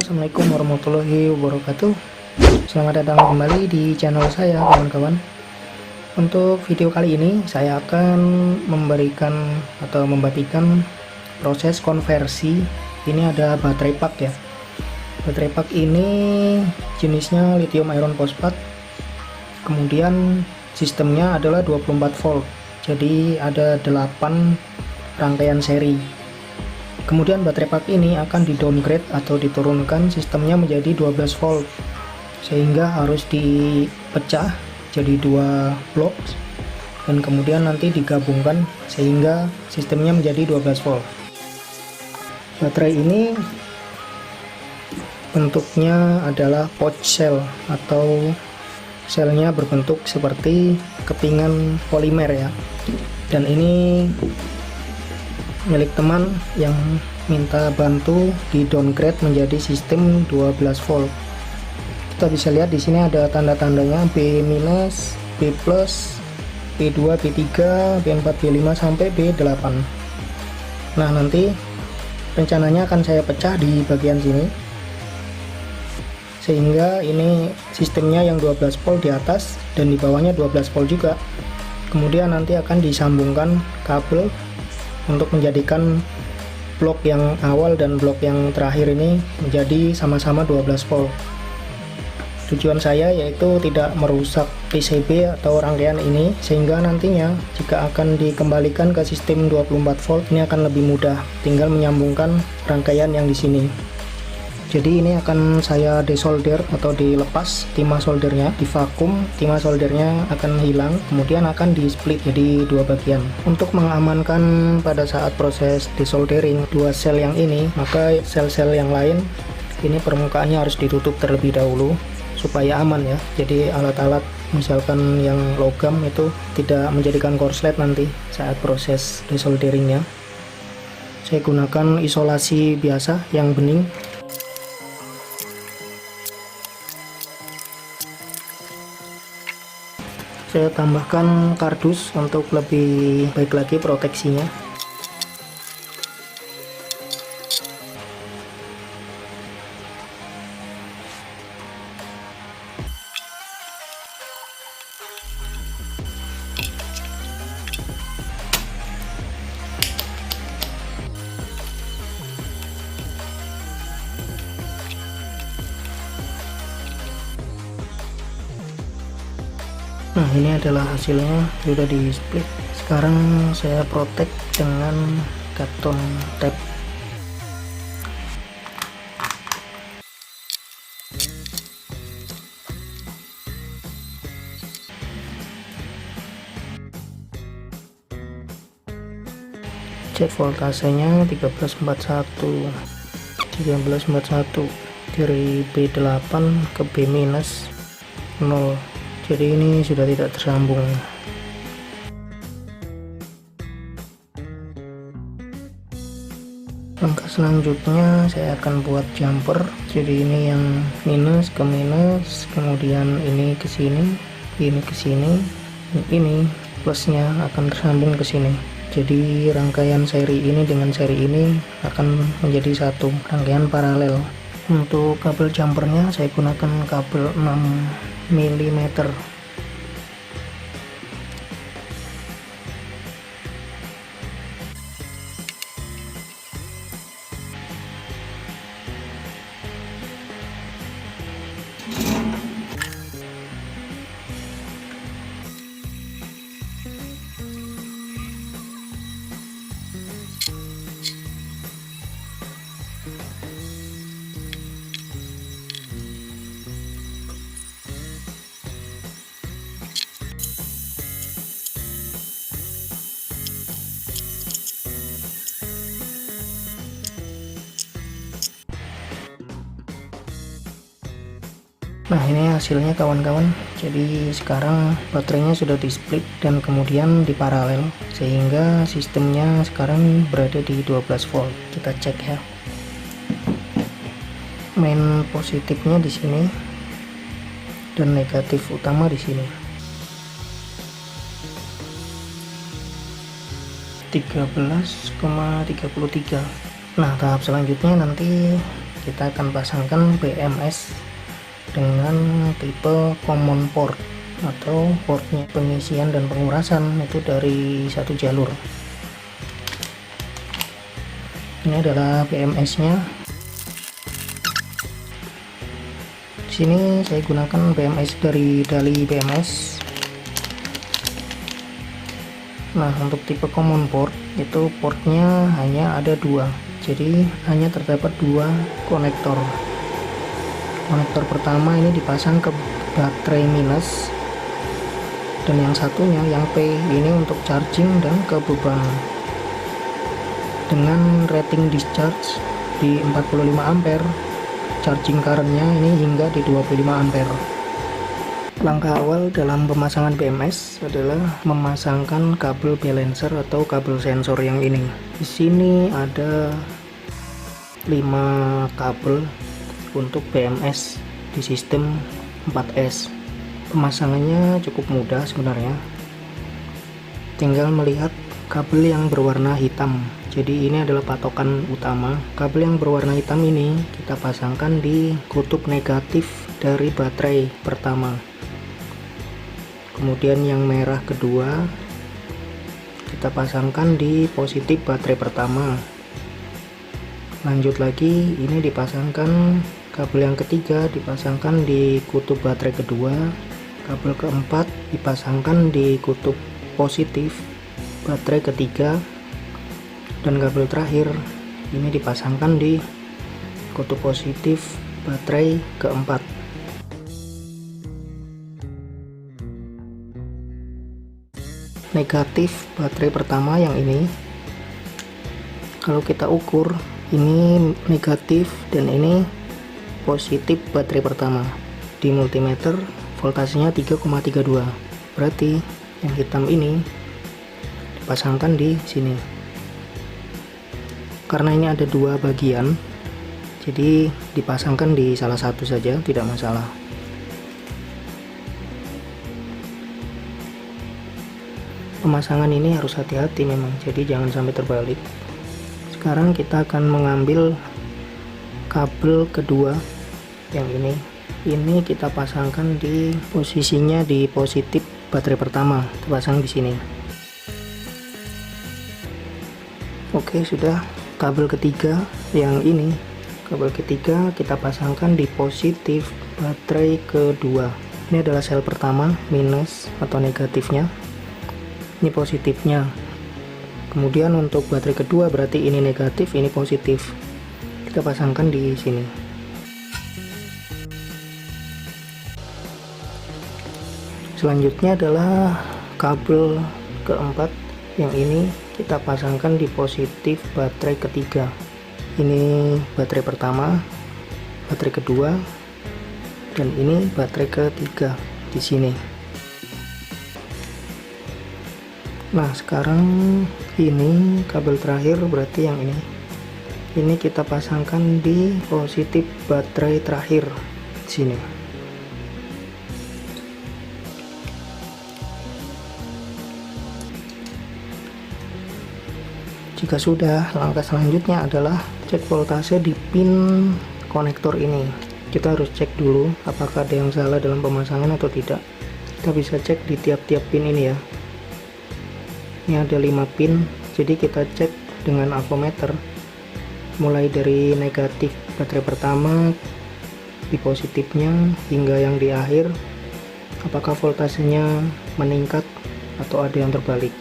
Assalamualaikum warahmatullahi wabarakatuh. Selamat datang kembali di channel saya, kawan-kawan. Untuk video kali ini saya akan memberikan atau membagikan proses konversi. Ini ada baterai pak ya. Baterai pak ini jenisnya lithium iron phosphate. Kemudian sistemnya adalah 24 volt. Jadi ada 8 rangkaian seri. Kemudian baterai pak ini akan di downgrade atau diturunkan sistemnya menjadi 12 volt, sehingga harus dipecah jadi 2 blok dan kemudian nanti digabungkan sehingga sistemnya menjadi 12 volt. Baterai ini bentuknya adalah pouch cell atau selnya berbentuk seperti kepingan polimer ya. Dan ini milik teman yang minta bantu di downgrade menjadi sistem 12 volt. Kita bisa lihat di sini ada tanda-tandanya B-, B+, B2, B3, B4, B5 sampai B8. Nah, nanti rencananya akan saya pecah di bagian sini sehingga ini sistemnya yang 12 volt di atas dan di bawahnya 12 volt juga. Kemudian nanti akan disambungkan kabel untuk menjadikan blok yang awal dan blok yang terakhir ini menjadi sama-sama 12 volt. Tujuan saya yaitu tidak merusak PCB atau rangkaian ini, sehingga nantinya jika akan dikembalikan ke sistem 24 volt ini akan lebih mudah, tinggal menyambungkan rangkaian yang di sini. Jadi ini akan saya desolder atau dilepas timah soldernya, divakum, timah soldernya akan hilang, kemudian akan di split jadi 2 bagian. Untuk mengamankan pada saat proses desoldering 2 sel yang ini, maka sel-sel yang lain ini permukaannya harus ditutup terlebih dahulu supaya aman ya. Jadi alat-alat misalkan yang logam itu tidak menjadikan korslet nanti saat proses desolderingnya. Saya gunakan isolasi biasa yang bening. Saya tambahkan kardus untuk lebih baik lagi proteksinya. Nah, ini adalah hasilnya, sudah di split. Sekarang saya protect dengan karton tape. Cek voltasenya 1341 dari B8 ke B- 0. Jadi ini sudah tidak tersambung. Langkah selanjutnya saya akan buat jumper. Jadi ini yang minus ke minus, kemudian ini ke sini, ini ke sini, ini plusnya akan tersambung ke sini. Jadi rangkaian seri ini dengan seri ini akan menjadi satu rangkaian paralel. Untuk kabel jumpernya saya gunakan kabel 6 mm. Nah, ini hasilnya kawan-kawan. Jadi sekarang baterainya sudah di split dan kemudian diparalel, sehingga sistemnya sekarang berada di 12 volt. Kita cek ya. Main positifnya di sini dan negatif utama di sini. 13,33. Nah, tahap selanjutnya nanti kita akan pasangkan BMS dengan tipe common port atau portnya pengisian dan pengurasan itu dari satu jalur. Ini adalah BMS nya. Di sini saya gunakan BMS dari Dali BMS. Nah, untuk tipe common port itu portnya hanya ada dua, jadi hanya terdapat dua konektor. Konektor pertama ini dipasang ke baterai minus, dan yang satunya yang P ini untuk charging dan ke beban dengan rating discharge di 45 ampere. Charging currentnya ini hingga di 25 ampere. Langkah awal dalam pemasangan BMS adalah memasangkan kabel balancer atau kabel sensor yang ini. Di sini ada 5 kabel untuk BMS di sistem 4S. Pemasangannya cukup mudah sebenarnya. Tinggal melihat kabel yang berwarna hitam. Jadi ini adalah patokan utama. Kabel yang berwarna hitam ini kita pasangkan di kutub negatif dari baterai pertama. Kemudian yang merah kedua kita pasangkan di positif baterai pertama. Lanjut lagi, ini dipasangkan kabel yang ketiga dipasangkan di kutub baterai kedua. Kabel keempat dipasangkan di kutub positif baterai ketiga, dan kabel terakhir ini dipasangkan di kutub positif baterai keempat. Negatif baterai pertama yang ini, kalau kita ukur ini negatif dan ini positif baterai pertama. Di multimeter voltasenya 3,32, berarti yang hitam ini dipasangkan di sini. Karena ini ada dua bagian, jadi dipasangkan di salah satu saja, tidak masalah. Pemasangan ini harus hati-hati memang, jadi jangan sampai terbalik. Sekarang kita akan mengambil kabel kedua yang ini kita pasangkan di posisinya di positif baterai pertama, terpasang di sini. Oke, sudah. Kabel ketiga yang ini, kabel ketiga kita pasangkan di positif baterai kedua. Ini adalah sel pertama, minus atau negatifnya. Ini positifnya. Kemudian untuk baterai kedua berarti ini negatif, ini positif. Kita pasangkan di sini. Selanjutnya adalah kabel keempat yang ini kita pasangkan di positif baterai ketiga. Ini baterai pertama, baterai kedua, dan ini baterai ketiga di sini. Nah, sekarang ini kabel terakhir berarti yang ini kita pasangkan di positif baterai terakhir di sini. Jika sudah, langkah selanjutnya adalah cek voltase di pin konektor ini. Kita harus cek dulu apakah ada yang salah dalam pemasangan atau tidak. Kita bisa cek di tiap-tiap pin ini ya. Ini ada 5 pin, jadi kita cek dengan alvometer mulai dari negatif baterai pertama di positifnya hingga yang di akhir, apakah voltasenya meningkat atau ada yang terbalik.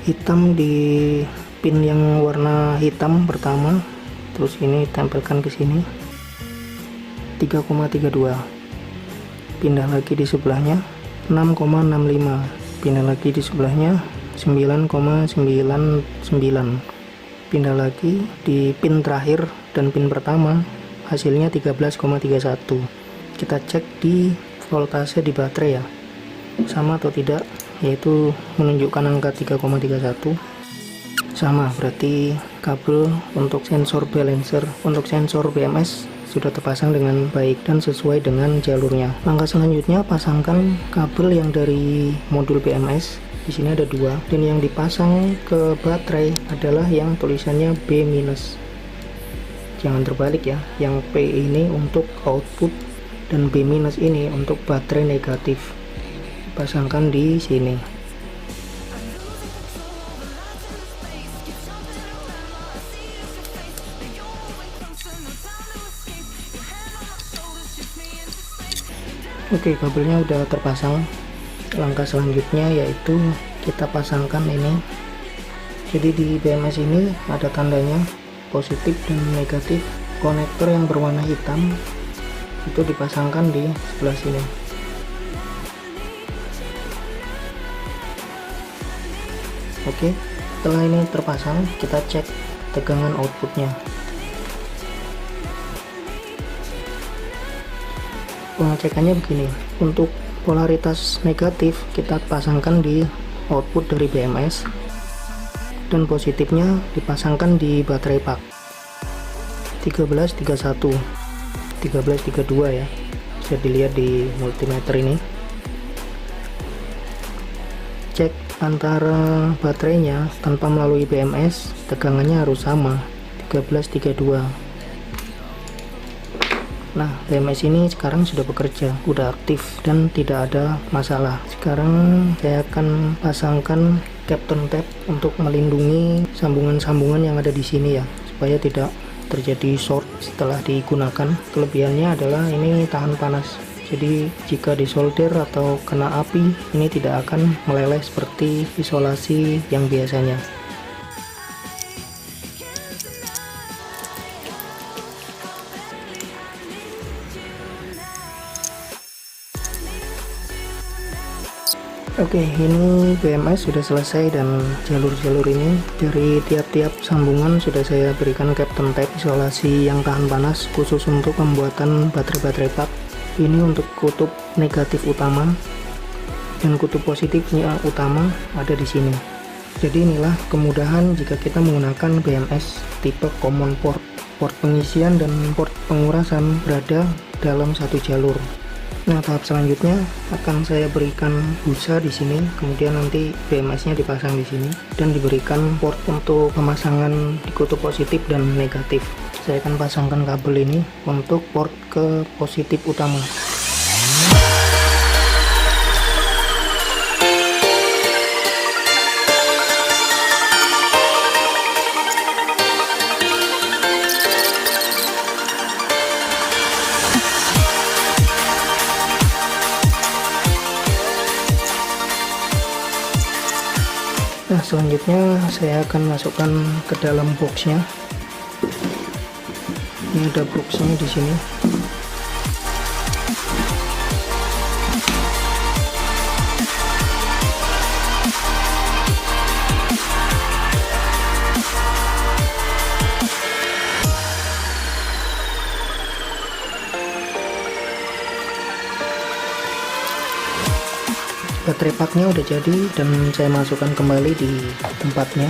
Hitam di pin yang warna hitam pertama, terus ini tempelkan ke sini 3,32, pindah lagi di sebelahnya 6,65, pindah lagi di sebelahnya 9,99, pindah lagi di pin terakhir dan pin pertama hasilnya 13,31. Kita cek di voltase di baterai ya, sama atau tidak, yaitu menunjukkan angka 3,31. Sama, berarti kabel untuk sensor balancer, untuk sensor BMS sudah terpasang dengan baik dan sesuai dengan jalurnya. Langkah selanjutnya pasangkan kabel yang dari modul BMS. Di sini ada 2, dan yang dipasang ke baterai adalah yang tulisannya B-. jangan terbalik ya, yang P ini untuk output dan B minus ini untuk baterai negatif. Pasangkan di sini. Oke, kabelnya udah terpasang. Langkah selanjutnya yaitu kita pasangkan ini. Jadi di BMS ini ada tandanya positif dan negatif. Konektor yang berwarna hitam itu dipasangkan di sebelah sini. Oke, setelah ini terpasang, kita cek tegangan outputnya. Pengecekannya begini, untuk polaritas negatif kita pasangkan di output dari BMS, dan positifnya dipasangkan di baterai pak 1331 1332 ya, bisa dilihat di multimeter ini. Cek antara baterainya tanpa melalui BMS, tegangannya harus sama 1332. Nah, BMS ini sekarang sudah bekerja, sudah aktif dan tidak ada masalah. Sekarang saya akan pasangkan Kapton Tape untuk melindungi sambungan-sambungan yang ada di sini ya, supaya tidak terjadi short setelah digunakan. Kelebihannya adalah ini tahan panas. Jadi jika disolder atau kena api, ini tidak akan meleleh seperti isolasi yang biasanya. Oke, ini BMS sudah selesai dan jalur-jalur ini dari tiap-tiap sambungan sudah saya berikan Kapton Tape isolasi yang tahan panas khusus untuk pembuatan baterai-baterai pak. Ini untuk kutub negatif utama dan kutub positifnya utama ada di sini. Jadi inilah kemudahan jika kita menggunakan BMS tipe common port. Port pengisian dan port pengurasan berada dalam satu jalur. Nah, tahap selanjutnya akan saya berikan busa di sini, kemudian nanti BMS-nya dipasang di sini dan diberikan port untuk pemasangan di kutub positif dan negatif. Saya akan pasangkan kabel ini untuk port ke positif utama. Nah, selanjutnya saya akan masukkan ke dalam boxnya. Ini ada boxnya di sini. Baterai paknya udah jadi dan saya masukkan kembali di tempatnya.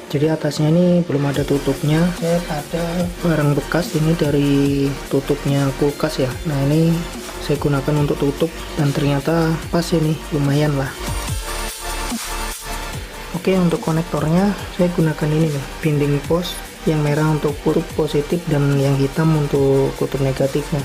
Jadi atasnya ini belum ada tutupnya. Saya ada barang bekas ini dari tutupnya kulkas ya. Nah, ini saya gunakan untuk tutup dan ternyata pas ini, lumayan lah. Oke, untuk konektornya saya gunakan ini nih, binding post yang merah untuk kutub positif dan yang hitam untuk kutub negatifnya.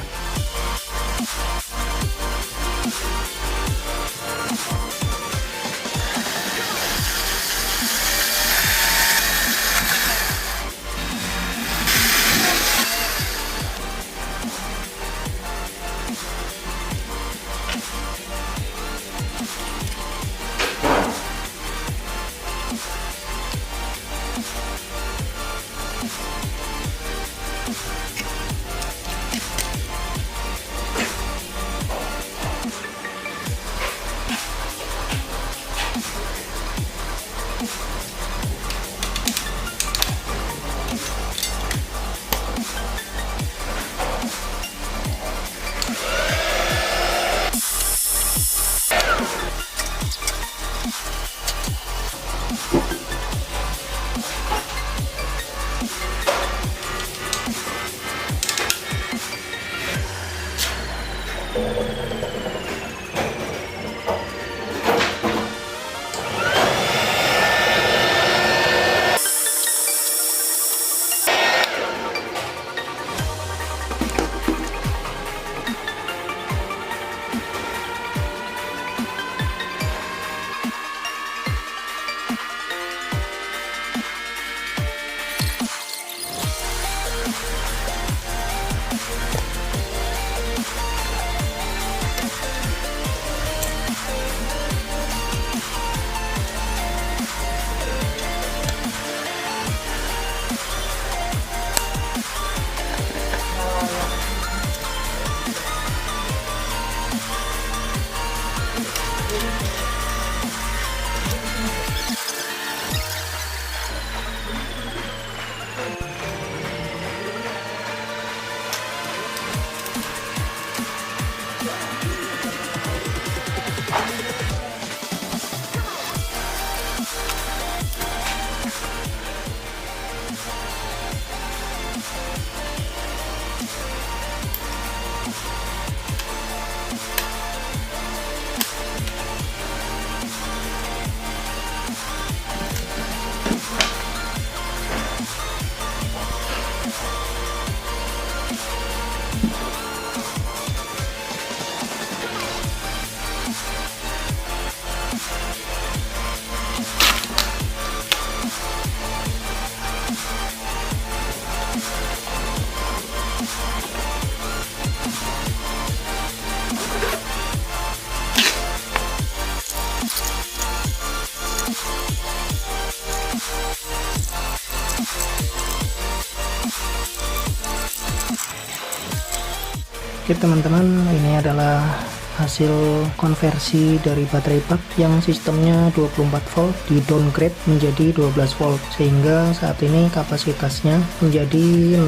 Oke teman-teman, ini adalah hasil konversi dari baterai pak yang sistemnya 24 volt di downgrade menjadi 12 volt, sehingga saat ini kapasitasnya menjadi 60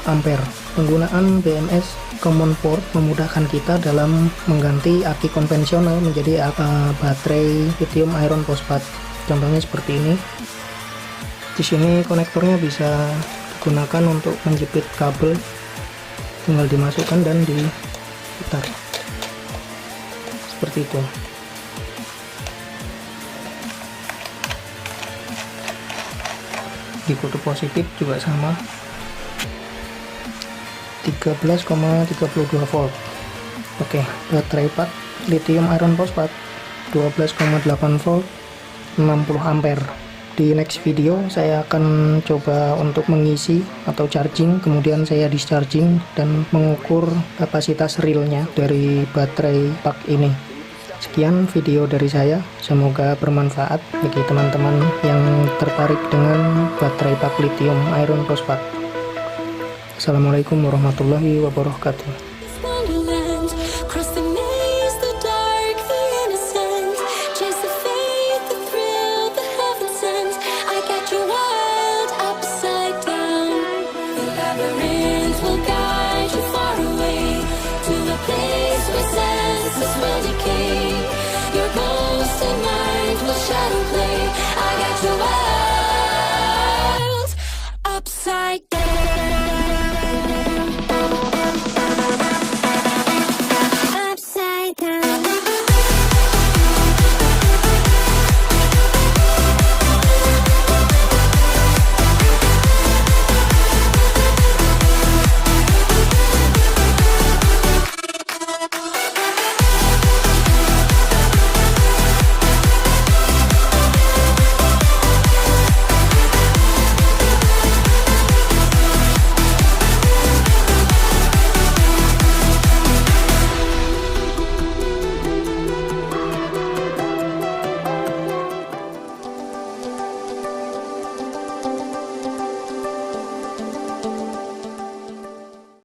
ampere. Penggunaan BMS common port memudahkan kita dalam mengganti aki konvensional menjadi baterai lithium iron phosphate. Contohnya seperti ini. Di sini konektornya bisa digunakan untuk menjepit kabel, tinggal dimasukkan dan diputar seperti itu. Di kutub positif juga sama, 13,32 volt. Oke, baterai pak lithium iron phosphate 12,8 volt, 60 ampere. Di next video saya akan coba untuk mengisi atau charging, kemudian saya discharging dan mengukur kapasitas realnya dari baterai pak ini. Sekian video dari saya, semoga bermanfaat bagi teman-teman yang tertarik dengan baterai pak lithium iron phosphate. Assalamualaikum warahmatullahi wabarakatuh.